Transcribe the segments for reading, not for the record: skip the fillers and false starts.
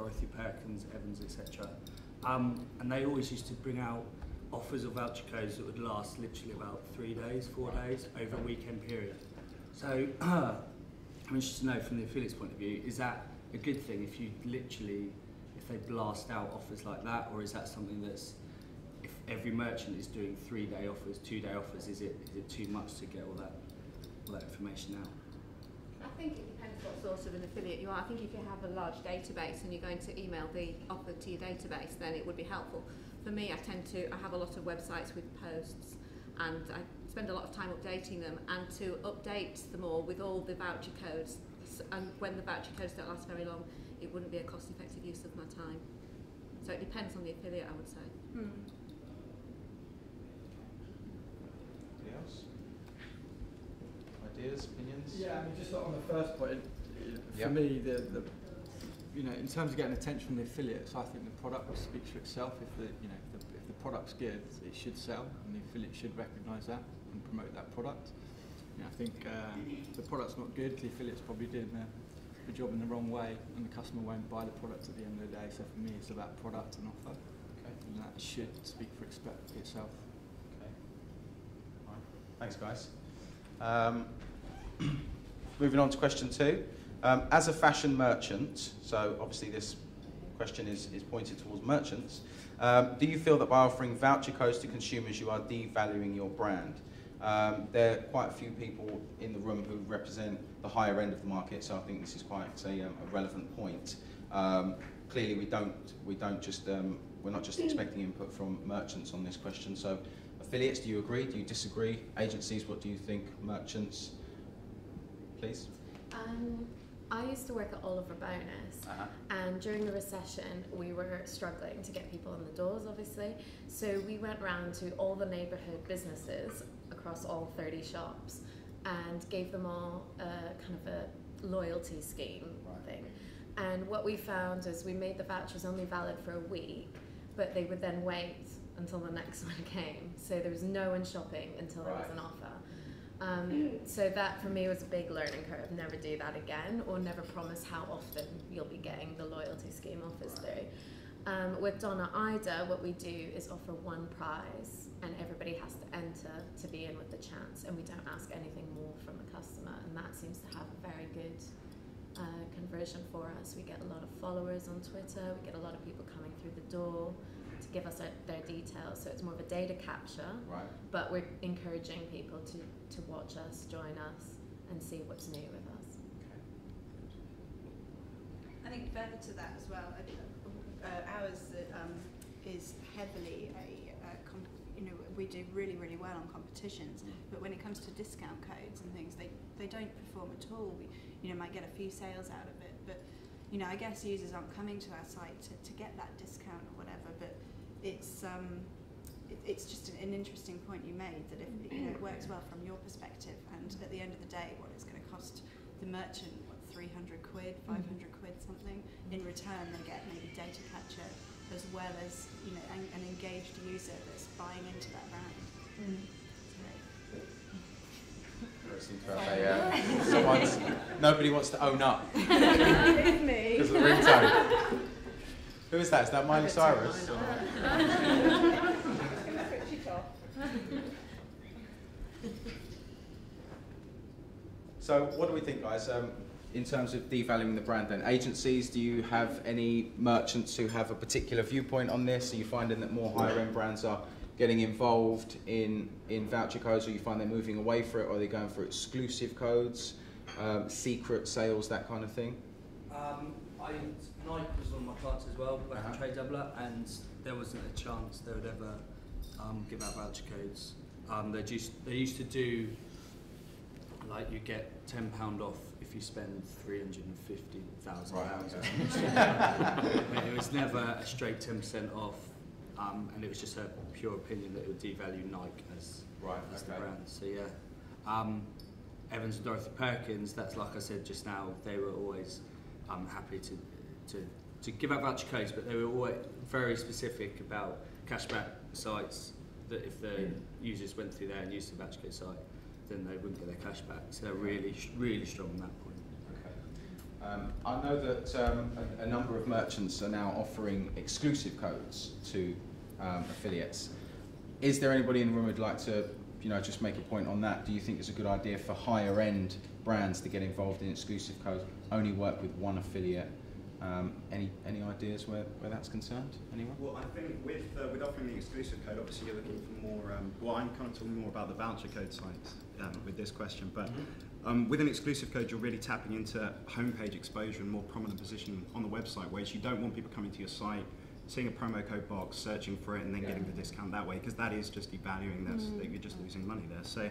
Dorothy Perkins, Evans, etc. And they always used to bring out offers or voucher codes that would last literally about 3 days, 4 days over a weekend period. So I'm interested to know from the affiliate's point of view, is that a good thing if you literally, if they blast out offers like that, or is that something that's, if every merchant is doing 3-day offers, 2-day offers, is it too much to get all that information out? I think it depends what sort of an affiliate you are. I think if you have a large database and you're going to email the offer to your database, then it would be helpful. For me, I have a lot of websites with posts, and I spend a lot of time updating them, and to update them all with all the voucher codes, and when the voucher codes don't last very long, it wouldn't be a cost-effective use of my time. So it depends on the affiliate, I would say. Anybody else? Ideas, opinions? Yeah, I mean, just on the first point, for me, you know, in terms of getting attention from the affiliates, I think the product speaks for itself. If the product's good, it should sell, and the affiliate should recognise that and promote that product. You know, I think if the product's not good, the affiliate's probably doing the job in the wrong way, and the customer won't buy the product at the end of the day. So for me, it's about product and offer, and that should speak for itself. Okay. All right. Thanks, guys. Moving on to question 2. As a fashion merchant, so obviously this question is pointed towards merchants, do you feel that by offering voucher codes to consumers you are devaluing your brand? There are quite a few people in the room who represent the higher end of the market, so I think this is quite a relevant point. Clearly we're not just expecting input from merchants on this question, so affiliates, do you agree, do you disagree? Agencies, what do you think? Merchants, please? I used to work at Oliver Bonus, and during the recession we were struggling to get people in the doors, obviously, so we went round to all the neighbourhood businesses across all 30 shops and gave them all kind of a loyalty scheme thing. And what we found is we made the vouchers only valid for a week, but they would then wait until the next one came, so there was no one shopping until there was an offer. So that for me was a big learning curve. Never do that again, or never promise how often you'll be getting the loyalty scheme offers through. With Donna Ida, what we do is offer one prize, and everybody has to enter to be in with the chance, and we don't ask anything more from the customer, and that seems to have a very good conversion for us. We get a lot of followers on Twitter, we get a lot of people coming through the door to give us their details, so it's more of a data capture, but we're encouraging people to watch us, join us, and see what's new with us. I think further to that as well, ours is heavily we do really, really well on competitions, but when it comes to discount codes and things, they don't perform at all. We might get a few sales out of it, but I guess users aren't coming to our site to get that discount or whatever, but it's just an interesting point you made, that if it works well from your perspective, and at the end of the day, what it's going to cost the merchant, 300 quid, 500 quid, something. In return, they get maybe data capture as well as an engaged user that's buying into that brand. Nobody wants to own up. It's me. Because of the ringtone. Who is that? Is that Miley Cyrus? So what do we think, guys, in terms of devaluing the brand then? Agencies, do you have any merchants who have a particular viewpoint on this? Are you finding that more higher end brands are getting involved in voucher codes, or you find they're moving away from it, or are they going for exclusive codes, secret sales, that kind of thing? Nike was one of my clients as well, back in Trade Doubler, and there wasn't a chance they would ever give out voucher codes. They used to do, like, you get £10 off if you spend £350,000. It was never a straight 10% off, and it was just a pure opinion that it would devalue Nike as the brand. So yeah, Evans and Dorothy Perkins, that's, like I said just now, they were always happy to give out voucher codes, but they were always very specific about cashback sites, that if the users went through there and used the voucher code site, then they wouldn't get their cash back. So they're really, really strong on that point. I know that a number of merchants are now offering exclusive codes to affiliates. Is there anybody in the room who'd like to, just make a point on that? Do you think it's a good idea for higher end brands to get involved in exclusive codes, only work with one affiliate? Any ideas where that's concerned? Anyone? Well, I think with offering the exclusive code, obviously you're looking for more. I'm kind of talking more about the voucher code sites with this question, but. With an exclusive code, you're really tapping into homepage exposure and more prominent position on the website, whereas you don't want people coming to your site, seeing a promo code box, searching for it, and then getting the discount that way, because that is just devaluing that you're just losing money there. So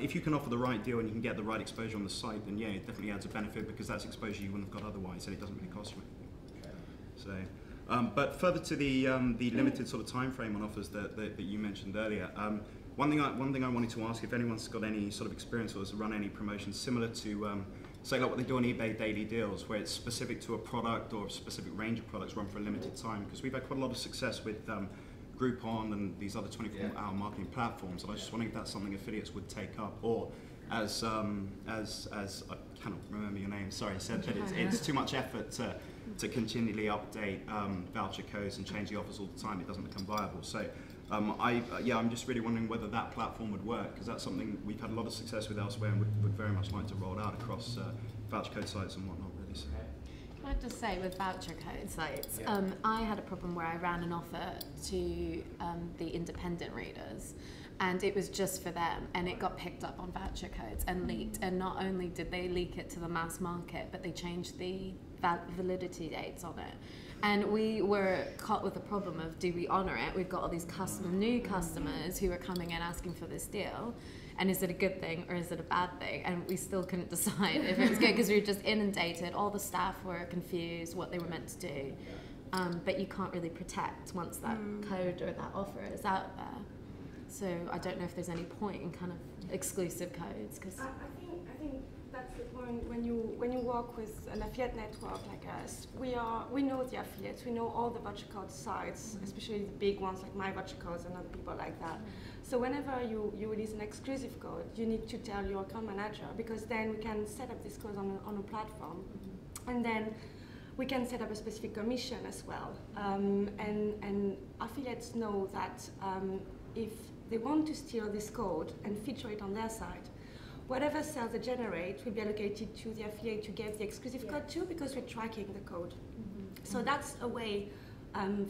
if you can offer the right deal and you can get the right exposure on the site, then yeah, it definitely adds a benefit, because that's exposure you wouldn't have got otherwise, and it doesn't really cost you anything. So, but further to the limited sort of time frame on offers that you mentioned earlier. One thing I wanted to ask, if anyone's got any sort of experience or has run any promotions similar to, say, like what they do on eBay daily deals, where it's specific to a product or a specific range of products run for a limited time, because we've had quite a lot of success with Groupon and these other 24-hour marketing platforms, and I was just wondering if that's something affiliates would take up, or as I cannot remember your name, sorry, said that it's too much effort to continually update voucher codes and change the offers all the time. It doesn't become viable. So. I'm just really wondering whether that platform would work, because that's something we've had a lot of success with elsewhere and would very much like to roll out across voucher code sites and whatnot, really. So. Can I just say, with voucher code sites, I had a problem where I ran an offer to the independent readers, and it was just for them, and it got picked up on voucher codes and leaked, and not only did they leak it to the mass market, but they changed the validity dates on it. And we were caught with the problem of, do we honour it? We've got all these new customers who are coming in asking for this deal, and is it a good thing or is it a bad thing? And we still couldn't decide if it was good, because we were just inundated. All the staff were confused what they were meant to do, but you can't really protect once that code or that offer is out there. So I don't know if there's any point in kind of exclusive codes, because I think that's the point. When you work with an affiliate network like us, we know the affiliates, we know all the voucher code sites, especially the big ones like My Voucher Codes and other people like that. So whenever you release an exclusive code, you need to tell your account manager, because then we can set up this code on a platform, and then we can set up a specific commission as well. And affiliates know that if they want to steal this code and feature it on their site, whatever sales they generate will be allocated to the affiliate you gave the exclusive code to, because we're tracking the code. So that's a way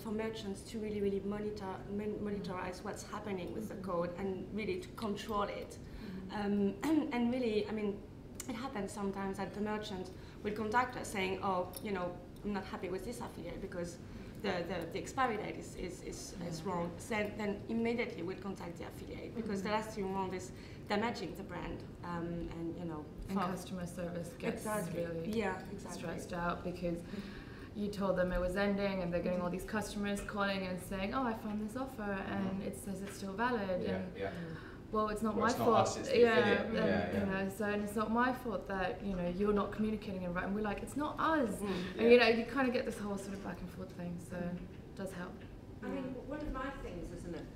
for merchants to really monitorize what's happening with the code and really to control it. And really, I mean, it happens sometimes that the merchant will contact us saying, oh, I'm not happy with this affiliate because the expiry date is wrong. Then immediately we'll contact the affiliate, because the last thing we want is damaging the brand, and customer service gets really stressed out, because you told them it was ending and they're getting all these customers calling and saying, oh, I found this offer and it says it's still valid. Well, it's not my fault. Us, it's the affiliate. So and it's not my fault that you're not communicating it right. And we're like, it's not us. And you kind of get this whole sort of back and forth thing. So it does help. I mean, one of my things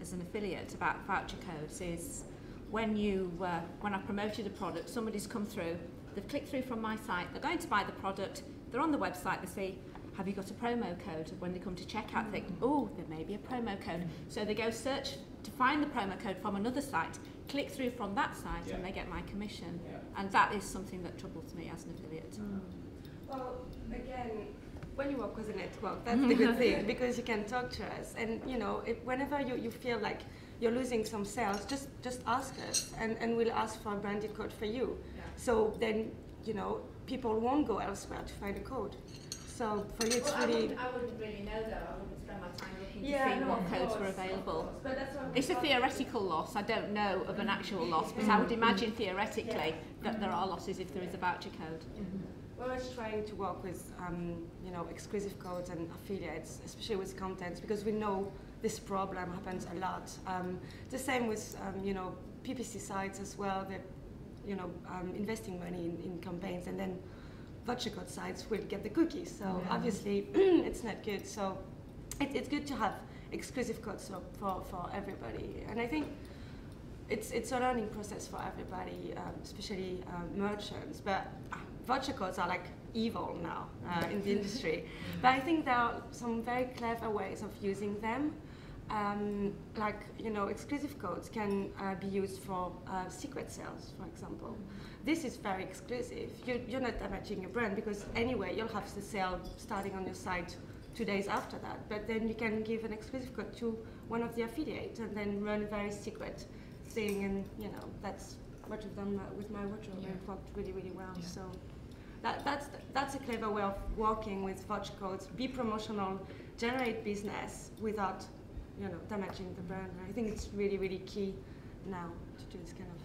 as an affiliate about voucher codes is when I promoted a product, somebody's come through, they've clicked through from my site, they're going to buy the product, they're on the website, they say, have you got a promo code? When they come to checkout, they think, oh, there may be a promo code. So they go search to find the promo code from another site, click through from that site, and they get my commission. And that is something that troubles me as an affiliate. Well, again, when you work with a network, that's the good thing, because you can talk to us. And whenever you feel like you're losing some sales, just ask us, and we'll ask for a branded code for you. So then, people won't go elsewhere to find a code. So for you, it's really... I wouldn't really know though. I wouldn't spend my time looking to see what codes were available. But that's what it's a theoretical loss. I don't know of an actual loss, but I would imagine theoretically that there are losses if there is a voucher code. We're always trying to work with exclusive codes and affiliates, especially with contents, because we know this problem happens a lot. The same with PPC sites as well. That investing money in campaigns, and then voucher code sites will get the cookies. So obviously it's not good. So it's good to have exclusive codes for everybody. And I think it's a learning process for everybody, especially merchants. But voucher codes are like evil now in the industry. But I think there are some very clever ways of using them. Like, you know, exclusive codes can be used for secret sales, for example. This is very exclusive. You're not damaging your brand, because anyway, you'll have the sale starting on your site 2 days after that. But then you can give an exclusive code to one of the affiliates and then run a very secret thing. And, you know, that's what we've done with my wardrobe. Yeah. It worked really, really well. Yeah. So that's a clever way of working with voucher codes. Be promotional, generate business without, you know, damaging the brand. I think it's really, really key now to do this kind of